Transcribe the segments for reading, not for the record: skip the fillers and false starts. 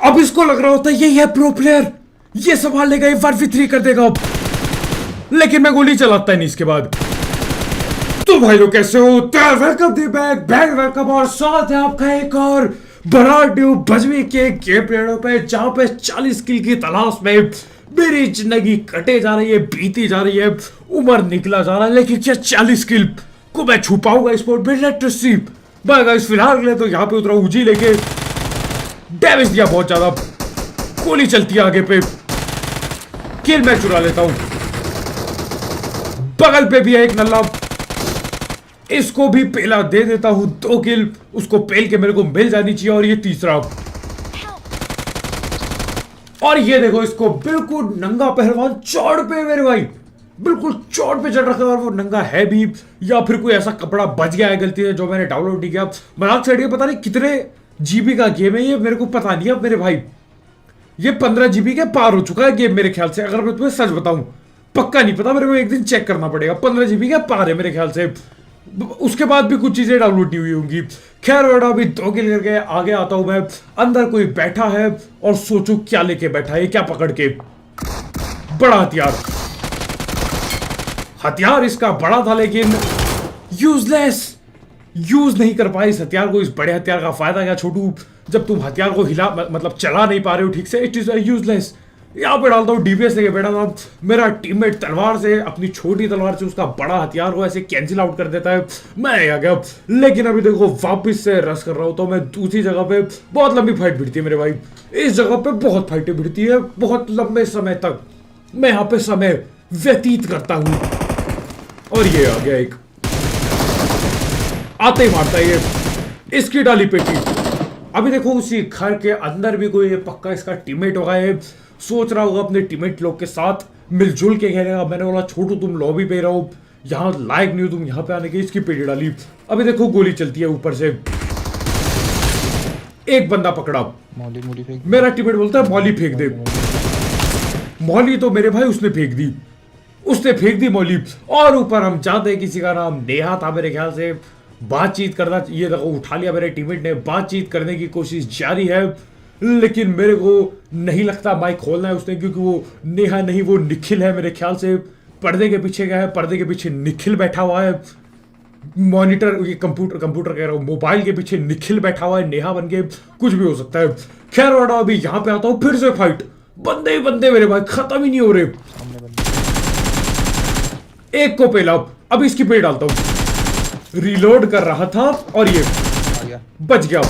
अब इसको लग रहा होता है यही है प्रो प्लेयर, ये संभाल लेगा, ये 1v3 कर देगा अब। लेकिन मैं गोली चलाता ही नहीं इसके बाद। तो भाई लोग कैसे हो? वेलकम दी बैक वेलकम, और साथ है आपका एक और बड़ा ड्यू बजवी के गेम प्लेयरों पे, जहां पे 40 किल की तलाश में मेरी जिंदगी कटे जा रही है, बीती जा रही है, उम्र निकला जा रहा है। लेकिन क्या 40 किल को मैं छुपाऊंगा इस पोर्ट में? लेट अस सी। गाइस फिलहाल के लिए तो यहाँ पे उतरा उजी लेके, डैमेज दिया बहुत ज्यादा, गोली चलती है आगे पे, किल मैं चुरा लेता हूं। बगल पे भी है एक नल्ला, इसको भी पेला दे देता हूं, 2 किल उसको पेल के मेरे को मिल जानी चाहिए। और ये तीसरा, और ये देखो इसको बिल्कुल नंगा पहलवान चौड़ पे मेरे भाई, बिल्कुल चौड़ पे चढ़ रखा है, और वो नंगा है भी, या फिर कोई ऐसा कपड़ा बच गया है गलती से जो मैंने डाउनलोड नहीं किया। मजाक से हटिए, पता नहीं कितने जीबी का गेम है ये, मेरे को पता नहीं है मेरे भाई। ये 15 जीबी के पार हो चुका है गेम मेरे ख्याल से, अगर मैं तुम्हें सच बताऊं, पक्का नहीं पता, मेरे को एक दिन चेक करना पड़ेगा। 15 जीबी के पार है मेरे ख्याल से, उसके बाद भी कुछ चीजें डाउनलोड नहीं हुई होंगी। खैर बेटा, अभी 2 किल करके आगे आता हूं मैं। अंदर कोई बैठा है और सोचो क्या लेके बैठा है, क्या पकड़ के, बड़ा हथियार। हथियार इसका बड़ा था लेकिन यूजलेस, यूज नहीं कर पाए इस हथियार को। इस बड़े हथियार का फायदा क्या छोटू, जब तुम हथियार को हिला मतलब चला नहीं पा रहे हो ठीक से, इट इज यूजलेस। यहां पे डालता हूं डीपीएस लेके बैठा था, मेरा टीममेट तलवार से, अपनी छोटी तलवार से उसका बड़ा हथियार को ऐसे कैंसिल आउट कर देता है, मैं आ गया। लेकिन अभी देखो वापस से रश कर रहा हूं, तो मैं दूसरी जगह पे, बहुत लंबी फाइट भिड़ती है मेरे भाई, इस जगह पे बहुत फाइटें भिड़ती है, बहुत लंबे समय तक मैं यहाँ पे समय व्यतीत करता हूं। और ये आ गया एक, आते ही मारता है ये, इसकी डाली पेटी। अभी देखो उसी घर के अंदर भी कोई पक्का इसका टीममेट होगा, ये सोच रहा होगा अपने टीममेट लोग के साथ मिलजुल के खेलेगा। मैंने बोला छोटू तुम लॉबी पे रहो, यहाँ लायक नहीं हो तुम यहाँ पे आने की, इसकी पेटी डाली। अभी देखो गोली चलती है ऊपर से, एक बंदा पकड़ा, मौली फेंक, मेरा टीममेट बोलता है मौली फेंक दे। मौली तो मेरे भाई उसने फेंक दी, उसने फेंक दी मौली। और ऊपर हम जानते हैं किसी का नाम नेहा था मेरे ख्याल से, बातचीत करना, ये देखो उठा लिया मेरे टीममेट ने, बातचीत करने की कोशिश जारी है। लेकिन मेरे को नहीं लगता माइक खोलना है उसने, क्योंकि वो नेहा नहीं, वो निखिल है मेरे ख्याल से। पर्दे के पीछे गया है, पर्दे के पीछे निखिल बैठा हुआ है, मॉनिटर, ये कंप्यूटर कह रहा हूँ, मोबाइल के पीछे निखिल बैठा हुआ है, नेहा बन के, कुछ भी हो सकता है। खैर वाड़ा, अभी यहाँ पे आता हूँ, फिर से फाइट, बंदे ही बंदे मेरे भाई, खत्म ही नहीं हो रहे। एक को पेला, अब इसकी पेड़ डालता हूँ, रिलोड कर रहा था और ये बच गया।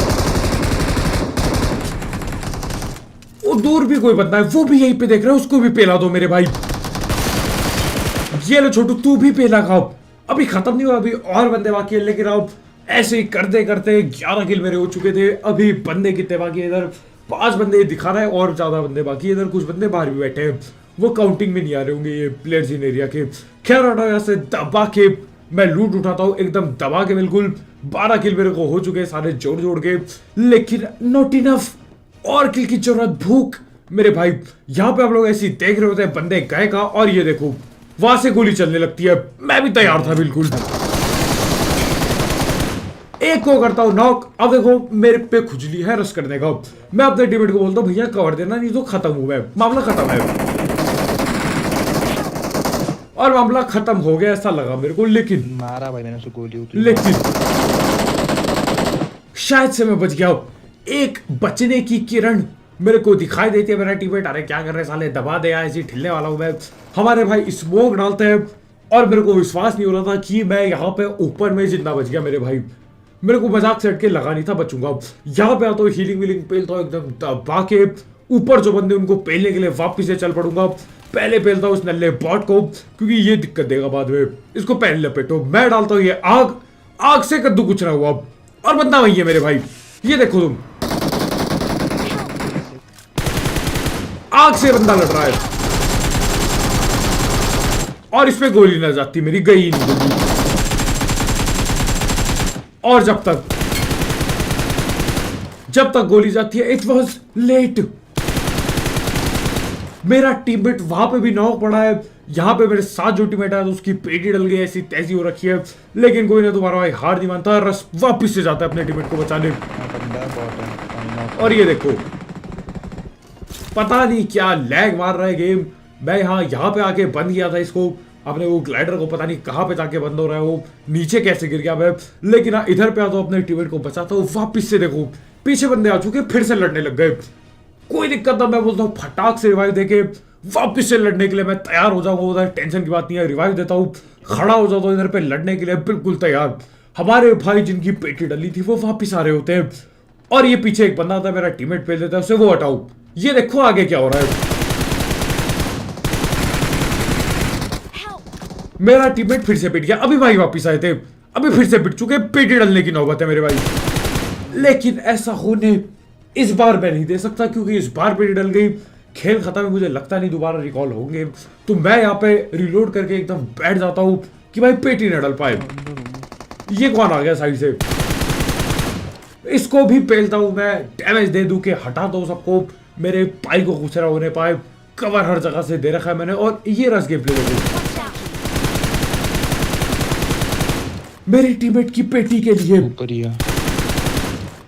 वो दूर भी कोई बंदा है, वो भी यहीं पे देख रहा है, उसको भी पेला दो मेरे भाई। ये लो छोटू, तू भी पेला खाओ। अभी खत्म नहीं हुआ, अभी और बंदे बाकी है, लेकिन अब ऐसे ही करते करते 11 किल मेरे हो चुके थे। अभी बंदे कितने बाकी है? इधर 5 बंदे दिखा रहा है, और ज्यादा बंदे बाकी है। इधर कुछ बंदे बाहर भी बैठे हैं, वो काउंटिंग में नहीं आ रहे होंगे, ये प्लेयर्स इन एरिया के। खैर हटाओ, यहाँ से दबा के मैं लूट उठाता हूँ, एकदम दबा के, बिल्कुल 12 किल मेरे को हो चुके हैं सारे जोड़ जोड़ के। लेकिन नॉट इनफ, और किल की जरूरत, भूख मेरे भाई। यहाँ पे आप लोग ऐसे देख रहे होते हैं बंदे गए का, और ये देखो वहां से गोली चलने लगती है। मैं भी तैयार था बिल्कुल, एक को करता हूं नॉक। अब देखो मेरे पे खुजली है रश करने का, मैं अपने टीममेट को बोलता हूँ भैया कवर देना, नहीं तो खत्म हुआ है, मामला खत्म है। और मामला खत्म हो गया ऐसा लगा मेरे को, लेकिन मारा भाई मैंने उसको गोली उतरी, लेकिन शायद से मैं बच गया। एक बचने की किरण मेरे को दिखाई देती है। मेरा टीममेट, अरे क्या कर रहे साले, दबा दे, ऐसे ठिलने वाला हूं मैं। हमारे भाई स्मोक डालते हैं, और मेरे को विश्वास नहीं हो रहा था कि मैं यहाँ पे ऊपर में जिंदा बच गया मेरे भाई। मेरे को मजाक से हट के लगा नहीं था बचूंगा। यहाँ पे आता हूँ, हीलिंग वीलिंग पेलता हूँ, एकदम दबा के ऊपर जो बंदे उनको पेलने के लिए वापिस से चल पड़ूंगा। पहले पेलता हूँ उस नल्ले बॉट को, क्योंकि ये दिक्कत देगा बाद में, इसको पहले लपेटो। मैं डालता हूँ ये आग, आग से कद्दू कुछ ना हुआ, और बंदा वही है मेरे भाई, ये देखो तुम, आग से बंदा लड़ रहा है, और इसमें गोली ना जाती मेरी, गई नहीं गोली। और जब तक गोली जाती है, इट वॉज लेट। मेरा टीममेट वहां पे भी नॉक पड़ा है, यहाँ पे मेरे साथ जो टीममेट है तो उसकी पेटी डल गई, ऐसी तैसी हो रखी है। लेकिन कोई ना, तुम्हारा भाई हार नहीं मानता, रस वापिस से जाता है अपने टीममेट को बचाने। और ये देखो पता नहीं क्या लैग मार रहा है गेम। मैं यहाँ पे आके बंद किया था इसको, अपने वो ग्लाइडर को, पता नहीं कहाँ पे जाके बंद हो रहा है, वो नीचे कैसे गिर गया मैं। लेकिन इधर पे आता हूँ, अपने टीममेट को बचाता हूँ, वापिस से देखो पीछे बंदे आ चुके, फिर से लड़ने लग गए। कोई दिक्कत ना, मैं बोलता हूँ फटाक से रिवाइव देके वापिस से लड़ने के लिए मैं तैयार हो जाऊंगा। उधर टेंशन की बात नहीं है, रिवाइव देता हूँ, खड़ा हो जाता हूँ इधर पे लड़ने के लिए बिल्कुल तैयार। हमारे भाई जिनकी पेटी डली थी वो वापिस आ रहे होते हैं, और ये पीछे एक बंदा था मेरा टीममेट पेल देता है, उसे वो हटाओ। ये देखो आगे क्या हो रहा है, मेरा टीममेट फिर से पिट गया। अभी भाई वापिस आए थे, अभी फिर से पिट चुके, पेटी डलने की नौबत है मेरे भाई। लेकिन ऐसा होने इस बार मैं नहीं दे सकता, क्योंकि इस बार पेटी डल गई, खेल खत्म है, मुझे लगता नहीं दोबारा रिकॉल होंगे। तो मैं यहाँ पे रिलोड करके एकदम बैठ जाता हूँ कि भाई पेटी न डल पाए। ये कौन आ गया साइड से, इसको भी पेलता हूं मैं, डैमेज दे दूं के हटा दो सबको, मेरे पाई को कुछ ना होने पाए। कवर हर जगह से दे रखा है मैंने, और ये रस गेम प्ले देखो, मेरी टीममेट की पेटी के लिए ऊपर ही है।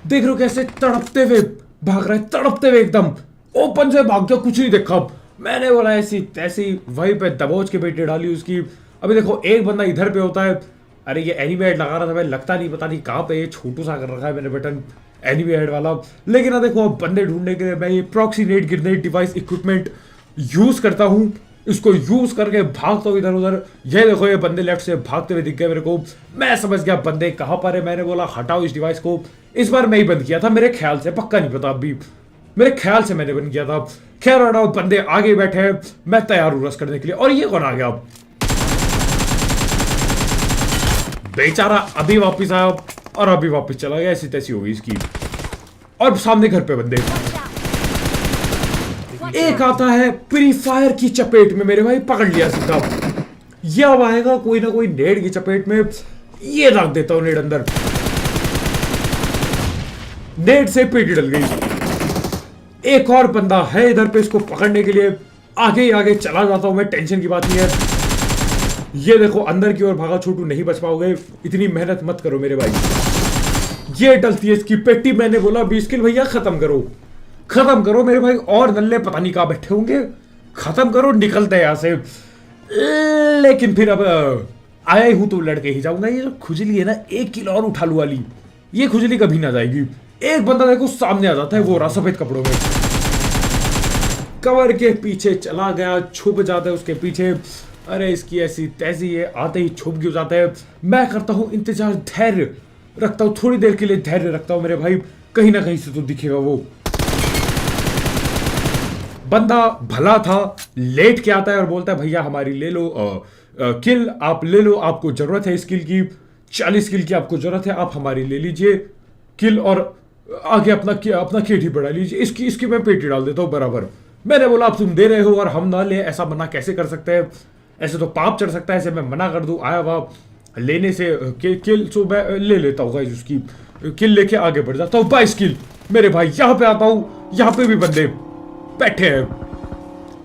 देख रहे हो कैसे तड़पते हुए भाग रहा है, तड़पते हुए एकदम ओपन से भाग गया, कुछ नहीं देखा। मैंने बोला ऐसी तैसी वहीं पे दबोच के पेटी डाली उसकी। अभी देखो एक बंदा इधर पे होता है, अरे ये एनिमी ऐड लगा रहा था मैं, लगता नहीं, पता नहीं कहाँ पे ये छोटू सा कर रखा है मैंने बटन एनिमी ऐड वाला। लेकिन ना देखो, अब बंदे ढूंढने के लिए मैं ये proxy net grenade device equipment use करता हूँ, इसको यूज करके भागता हूँ इधर उधर। ये देखो ये बंदे लेफ्ट से भागते हुए दिख गए मेरे को, मैं समझ गया बंदे कहाँ पर है। मैंने बोला हटाओ इस डिवाइस को, इस बार मैं ही बंद किया था मेरे ख्याल से, पक्का नहीं पता अभी, मेरे ख्याल से मैंने बंद किया था। खैर हटाओ, बंदे आगे बैठे हैं, मैं तैयार हूँ रस करने के लिए। और ये कौन आ गया, बेचारा अभी वापस आया और अभी वापस चला गया, ऐसी तैसी हो गई इसकी। और सामने घर पे बंदे, एक आता है प्री फायर की चपेट में मेरे भाई, पकड़ लिया सीधा। ये अब आएगा कोई ना कोई नेड की चपेट में, ये रख देता हूं नेड अंदर, नेड से पेटी डल गई। एक और बंदा है इधर पे, इसको पकड़ने के लिए आगे ही आगे चला जाता हूं मैं, टेंशन की बात नहीं है। ये देखो अंदर की ओर भागा, छोटू नहीं बच पाओगे, इतनी मेहनत मत करो मेरे भाई। ये डलती है इसकी पेटी, मैंने बोला 20 किल भैया खत्म करो, खत्म करो मेरे भाई। और नल्ले पता नहीं कहां बैठे होंगे, खत्म करो, निकलते हैं यहां से। लेकिन फिर अब आया ही हूं तो लड़के ही जाऊंगा। ये जो खुजली है ना, 1 किलो और उठा लू वाली, ये खुजली कभी ना जाएगी। एक बंदा देखो सामने आ जाता है, वो रहा सफेद कपड़ों में, कवर के पीछे चला गया, छुप जाता है उसके पीछे। अरे इसकी ऐसी तैसी है, आते ही छुप क्यों जाता है। मैं करता हूं इंतजार, धैर्य रखता हूं, थोड़ी देर के लिए धैर्य रखता हूं मेरे भाई, कहीं ना कहीं से तो दिखेगा वो बंदा। भला था, लेट के आता है और बोलता है भैया हमारी ले लो किल, आप ले लो, आपको जरूरत है इस किल की, 40 किल की आपको जरूरत है, आप हमारी ले लीजिए किल और आगे अपना केटी बढ़ा लीजिए। इसकी मैं पेटी डाल देता हूँ बराबर। मैंने बोला अब तुम दे रहे हो और हम ना ले, ऐसा मना कैसे कर सकते हैं, ऐसे तो पाप चढ़ सकता है, ऐसे मैं मना कर दूं आया हुआ लेने से किल। सो मैं ले लेता हूँ गाइस, उसकी किल लेके आगे बढ़ जाता हूँ। 22 किल मेरे भाई। यहाँ पे आता हूँ, यहाँ पे भी बंदे बैठे हैं।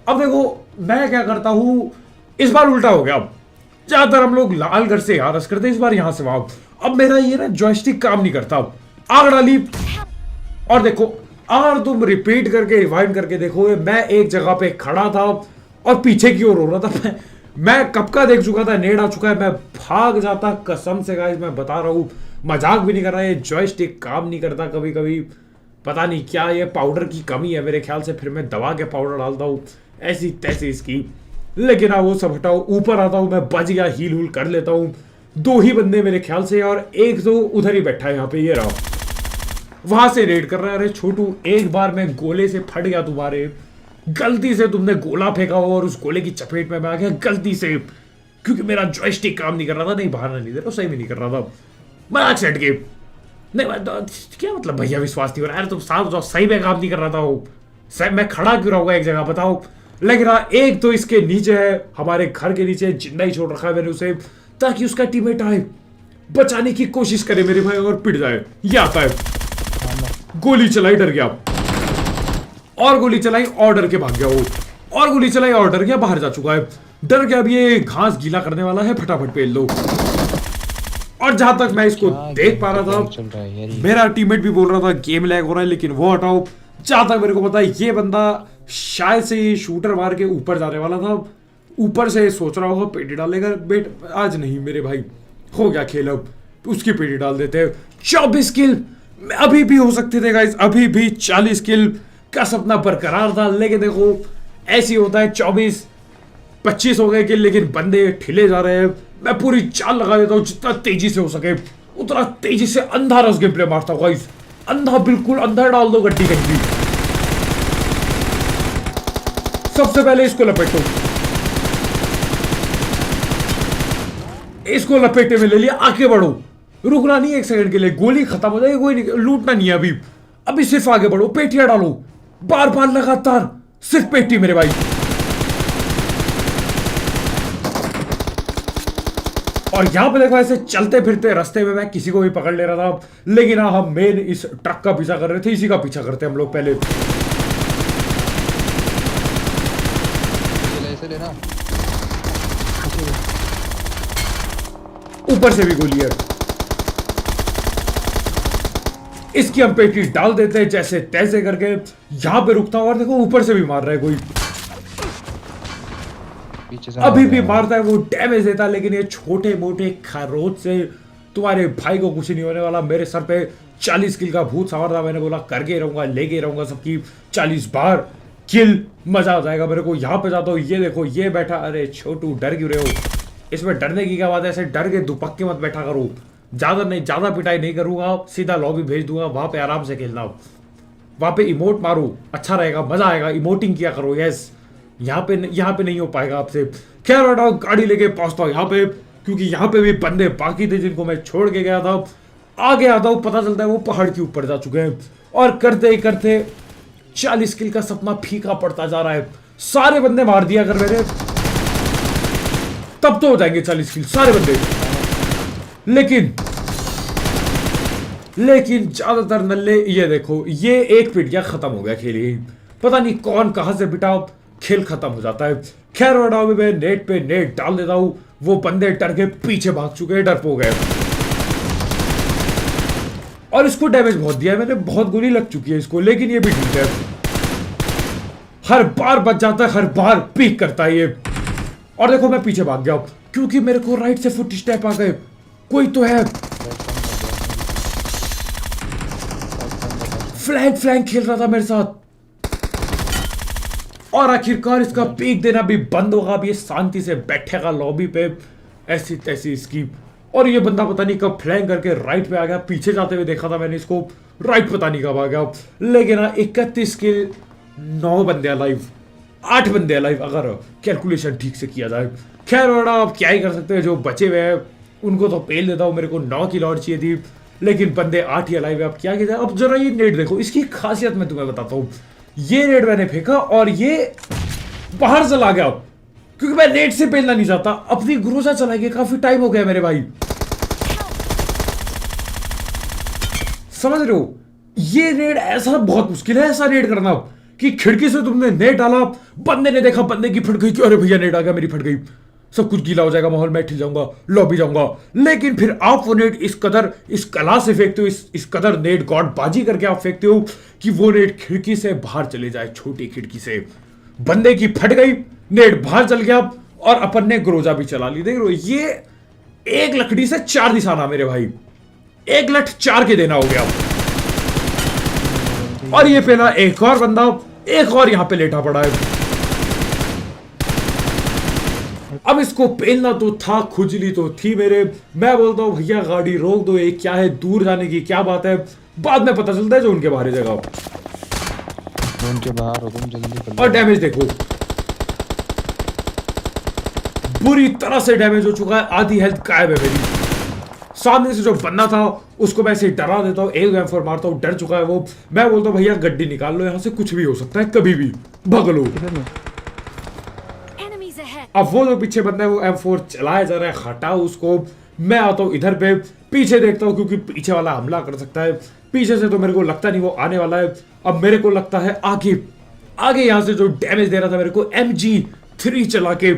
अब देखो मैं क्या करता हूँ, इस बार उल्टा हो गया। ज्यादातर हम लोग लाल घर से यहाँ रस करते, इस बार यहाँ से वहां। अब मेरा ये ना जॉयस्टिक काम नहीं करता, आग डाली और देखो, अगर तुम रिपीट करके रिवाइंड करके देखोगे, मैं एक जगह पे खड़ा था और पीछे की ओर हो रहा था। मैं कब का देख चुका था, नेड आ चुका है, मैं भाग जाता कसम से गाइस, मैं बता रहा हूँ, मजाक भी नहीं कर रहा। ये जॉयस्टिक काम नहीं करता कभी कभी, पता नहीं क्या ये पाउडर की कमी है मेरे ख्याल से, फिर मैं दबा के पाउडर डालता हूँ ऐसी तैसी इसकी। लेकिन हाँ वो सब हटाओ, ऊपर आता हूँ मैं, बच गया, हील हूल कर लेता हूँ। 2 ही बंदे मेरे ख्याल से, और एक तो उधर ही बैठा है यहाँ पे, ये रहा, वहां से रेड कर रहा है। अरे छोटू एक बार मैं गोले से फट गया तुम्हारे, गलती से तुमने गोला फेंका हो और उस गोले की चपेट में मैं आ गया गलती से, क्योंकि मेरा जॉयस्टिक काम नहीं कर रहा था। नहीं बाहर नहीं दे रहा, सही में नहीं कर रहा था, मजाक सेट के नहीं। क्या मतलब भैया विश्वास नहीं हो रहा, अरे तुम साफ जाओ, सही में काम नहीं कर रहा था वो, मैं खड़ा क्यों रहूंगा एक जगह बताओ। लेकिन एक तो इसके नीचे है, हमारे घर के नीचे जिंदा ही छोड़ रखा है मैंने उसे, ताकि उसका टीममेट आए बचाने की कोशिश करे मेरे भाई और पिट जाए। ये आता है, गोली चलाई, डर गया, और गोली चलाई और डर के भाग गया वो, और गोली चलाई और डर गया, बाहर जा चुका है, डर गया। अब ये घास गीला करने वाला है, फटाफट पेल लो। और जहां तक मैं इसको देख पा रहा था, मेरा टीममेट भी बोल रहा था गेम लैग हो रहा है, लेकिन वो हटाओ। जहां तक मेरे को पता है ये बंदा शायद से ये शूटर मार के ऊपर जाने वाला था, ऊपर से सोच रहा होगा पेटी डालेगा, बेट आज नहीं मेरे भाई, हो गया खेल, अब उसकी पेटी डाल देते हैं। 24 किल अभी भी हो सकते थे गाइस, अभी भी 40 किल का सपना बरकरार था, लेकिन देखो ऐसी होता है। 24-25 हो गए किल, लेकिन बंदे ठिले जा रहे हैं। मैं पूरी चाल लगा देता हूँ, जितना तेजी से हो सके उतना तेजी से अंधा रस गेम प्ले मारता हूँ गाइस, अंधा, बिल्कुल अंधा डाल दो गड्डी कहीं भी। सबसे पहले इसको लपेटो, इसको लपेटे में ले लिया, आगे बढ़ो, रुकना नहीं एक सेकंड के लिए, गोली खत्म हो जाएगी, कोई नहीं, लूटना नहीं है अभी, अभी सिर्फ आगे बढ़ो, पेटियां डालो, बार बार लगातार सिर्फ पेटी मेरे भाई। और यहां पे देखो ऐसे चलते फिरते रास्ते में मैं किसी को भी पकड़ ले रहा था, लेकिन हम मेन इस ट्रक का पीछा कर रहे थे, इसी का पीछा करते हम लोग पहले। ऐसे लेना, ऊपर से भी गोली है, इसकी हम पेटी डाल देते हैं जैसे तैसे करके, यहां पे रुकता हूं और देखो ऊपर से भी मार रहा है कोई, पीछे से अभी भी मारता है वो, डैमेज देता है, लेकिन ये छोटे मोटे खरोच से तुम्हारे भाई को कुछ नहीं होने वाला। मेरे सर पे 40 किल का भूत सवार था, मैंने बोला करके रहूंगा, लेके रहूंगा सबकी 40 बार किल, मजा आ जाएगा मेरे को। यहाँ पे जाता हूँ, ये देखो ये बैठा, अरे छोटू डर क्यों रहे हो, इसमें डरने की क्या बात है, ऐसे डर के दुपक्के मत बैठा करो, ज्यादा नहीं, ज्यादा पिटाई नहीं करूंगा, सीधा लॉबी भेज दूंगा, वहां पे आराम से खेलना, वहां पे इमोट मारो, अच्छा रहेगा, मजा आएगा, इमोटिंग किया करो। यस, यहाँ पे नहीं हो पाएगा आपसे। खैर हटाओ, गाड़ी लेके पहुंचता हूँ यहाँ पे, क्योंकि यहाँ पे भी बंदे बाकी थे जिनको मैं छोड़ के गया था। आगे आता हूँ, पता चलता है वो पहाड़ के ऊपर जा चुके हैं, और करते ही करते 40 किल का सपना फीका पड़ता जा रहा है। सारे बंदे मार दिया अगर मेरे, तब तो हो जाएंगे 40 किल सारे बंदे, लेकिन ज्यादातर नल्ले, ये देखो ये एक पिटिया खत्म हो गया खेल ही, पता नहीं कौन कहां से पिटा, खेल खत्म हो जाता है। खैर वडाओ में मैं नेट पे नेट डाल देता हूं, वो बंदे डर के पीछे भाग चुके हैं, डरपोक गए, और इसको डैमेज बहुत दिया है मैंने, बहुत गोली लग चुकी है इसको, लेकिन ये भी ठीक है, हर बार बच जाता है, हर बार पीक करता है ये। और देखो मैं पीछे भाग गया क्योंकि मेरे को राइट से फुट स्टेप आ गए, कोई तो है, फ्लैंक खेल रहा था मेरे साथ, और आखिरकार इसका पीक देना भी बंद होगा, अब ये शांति से बैठेगा लॉबी पे, ऐसी तैसी इसकी। और ये बंदा पता नहीं कब फ्लैंक करके राइट पे आ गया, पीछे जाते हुए देखा था मैंने इसको, राइट पता नहीं कब आ गया, लेकिन 31 के 9 बंदे अलाइव, 8 बंदे अलाइव, अगर कैलकुलेशन ठीक से किया जाए। खैर बड़ा अब क्या ही कर सकते हैं, जो बचे हुए हैं उनको तो पेल देता हूँ, मेरे को 9 की लॉट चाहिए थी, लेकिन बंदे 8 ही अलाइव है, अब क्या किया जाए। अब जरा ये नेट देखो, इसकी खासियत मैं तुम्हें बताता हूँ, ये नेट मैंने फेंका और ये बाहर चला गया, क्योंकि मैं नेट से पेलना नहीं चाहता, अपनी ग्रोजा चला गया, काफी टाइम हो गया मेरे भाई, समझ रहे हो। ये रेड ऐसा बहुत मुश्किल है, ऐसा रेड करना कि खिड़की से तुमने नेट डाला, बंदे ने देखा, बंदे की फट गई कि अरे भैया नेट आ गया, मेरी फट गई, सब कुछ गीला हो जाएगा माहौल, मैं ठीक जाऊंगा, लॉबी जाऊंगा, लेकिन फिर आप वो नेट इस कदर, इस कला से फेंकते हो, इस कदर नेट गॉड बाजी करके आप फेंकते हो कि वो नेट खिड़की से बाहर चले जाए, छोटी खिड़की से, बंदे की फट गई, नेट बाहर चल गया, और अपन ने ग्रोजा भी चला ली। देख रहे हो, ये एक लकड़ी से 4 निशाना मेरे भाई, एक लठ 4 के देना हो गया, और ये पहला एक और बंदा, एक और यहां पे लेटा पड़ा है। अब इसको पेलना तो था, खुजली तो थी मेरे, मैं बोलता हूं भैया गाड़ी रोक दो, ये क्या है, दूर जाने की क्या बात है, बाद में पता चलता है जो उनके बाहर जगह, उनके बाहर हो तुम, जल्दी। और डैमेज देखो, बुरी तरह से डैमेज हो चुका है, आधी हेल्थ गायब है मेरी। सामने से जो बंदा था उसको मैं ऐसे डरा देता हूँ, एक M4 मारता हूँ, डर चुका है वो, मैं बोलता हूँ भैया गड्डी निकाल लो, यहाँ से कुछ भी हो सकता है, कभी भी भाग लो। अब वो जो पीछे बंदा है वो M4 चलाया जा रहा है, हटाओ उसको, मैं आता हूँ इधर पे, पीछे देखता हूँ क्योंकि पीछे वाला हमला कर सकता है, पीछे से तो मेरे को लगता नहीं वो आने वाला है। अब मेरे को लगता है आगे यहाँ से जो डैमेज दे रहा था मेरे को, MG3 चला के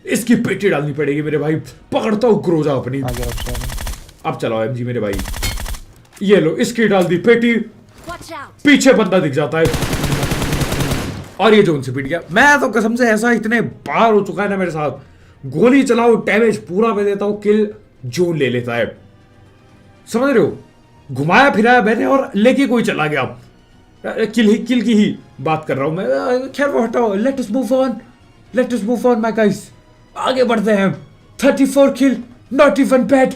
इसकी पेटी डालनी पड़ेगी मेरे भाई। पकड़ता हूँ ग्रोजा अपनी, अब चलाओ MG मेरे भाई, ये लो इसकी डाल दी पेटी, पीछे बंदा दिख जाता है, और ये जोन से पिट गया। मैं तो कसम से ऐसा इतने बार हो चुका है ना मेरे साथ, गोली चलाओ डैमेज पूरा मैं देता हूं, किल जोन ले लेता है। समझ रहे हो, घुमाया फिराया मैंने और लेके कोई चला गया। किल की ही बात कर रहा हूं मैं। खैर वो हटाओ, let us move on my guys, आगे बढ़ते हैं। 34 किल, नॉट इवन बैड।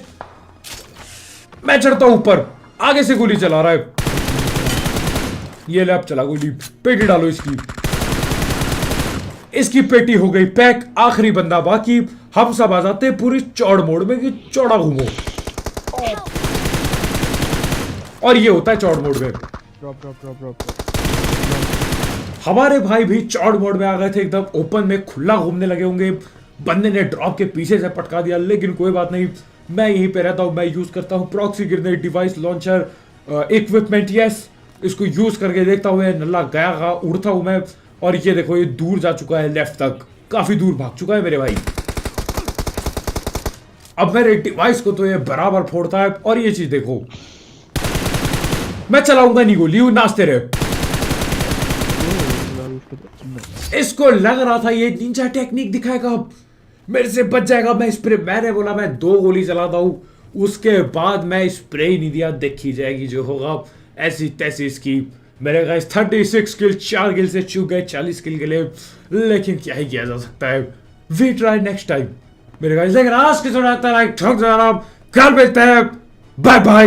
मैं चढ़ता हूं ऊपर, आगे से गोली चला रहा है। ये ले, अब चला गोली, पेटी डालो इसकी पेटी हो गई पैक। आखिरी बंदा बाकी, हम सब आ जाते हैं पूरी चौड़ मोड़ में कि चौड़ा घूमो। और ये होता है चौड़ मोड़ में। ड्रॉप। हमारे भाई भी चौड़ मोड़ में आ गए थे, एकदम ओपन में खुला घूमने लगे होंगे। बंदे ने ड्रॉप के पीछे से पटका दिया, लेकिन कोई बात नहीं, मैं यहीं पे रहता हूं। मैं यूज करता हूं proxy grenade, device launcher, equipment. Yes, इसको यूज करके देखता हूं नल्ला गया, उड़ता हूं मैं। और ये देखो, ये दूर जा चुका है, लेफ्ट तक काफी दूर भाग चुका है मेरे भाई। अब मेरे डिवाइस को तो ये बराबर फोड़ता है। और ये चीज देखो, मैं चलाऊंगा नहीं गोली, नाचते रहे। इसको लग रहा था ये निंजा टेक्निक दिखाएगा, मेरे से बच जाएगा। मैं स्प्रे, मैंने बोला मैं 2 गोली चलाता हूं, उसके बाद मैं स्प्रे ही नहीं दिया। देखी जाएगी जो होगा, ऐसी तैसी इसकी। मेरे गाइस 36 किल, 4 किल से चूक गए 40 किल के लिए, लेकिन क्या ही किया जा सकता है। वी ट्राई नेक्स्ट टाइम मेरे गाइस। लेकिन आज के जो लाइक ठोक जा रहा हूं, कल मिलते हैं, बाय बाय।